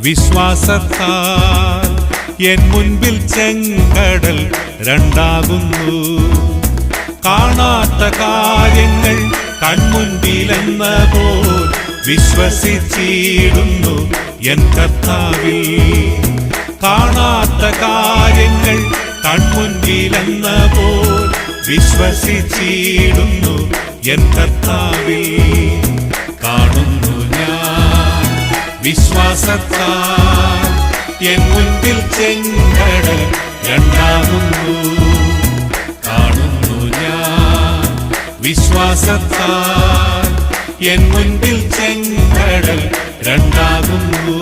വിശ്വാസത്താൽ എൻ മുൻപിൽ ചെങ്കടൽ രണ്ടാകുന്നു. കാണാത്ത കാര്യങ്ങൾ കൺമുൻപിലെന്ന പോൽ വിശ്വസിച്ചിടുന്നു എൻ കർത്താവിൽ. കാണാത്ത കാര്യങ്ങൾ കൺമുൻപിലെന്ന പോൽ വിശ്വസിച്ചിടുന്നു എൻ കർത്താവിൽ. കാണുന്നു ഞാൻ വിശ്വാസത്താൽ എൻ മുൻപിൽ ചെങ്കടൽ രണ്ടാകുന്നു. കാണുന്നു ഞാൻ വിശ്വാസത്താൽ എൻ മുൻപിൽ ചെങ്കടൽ രണ്ടാകുന്നു.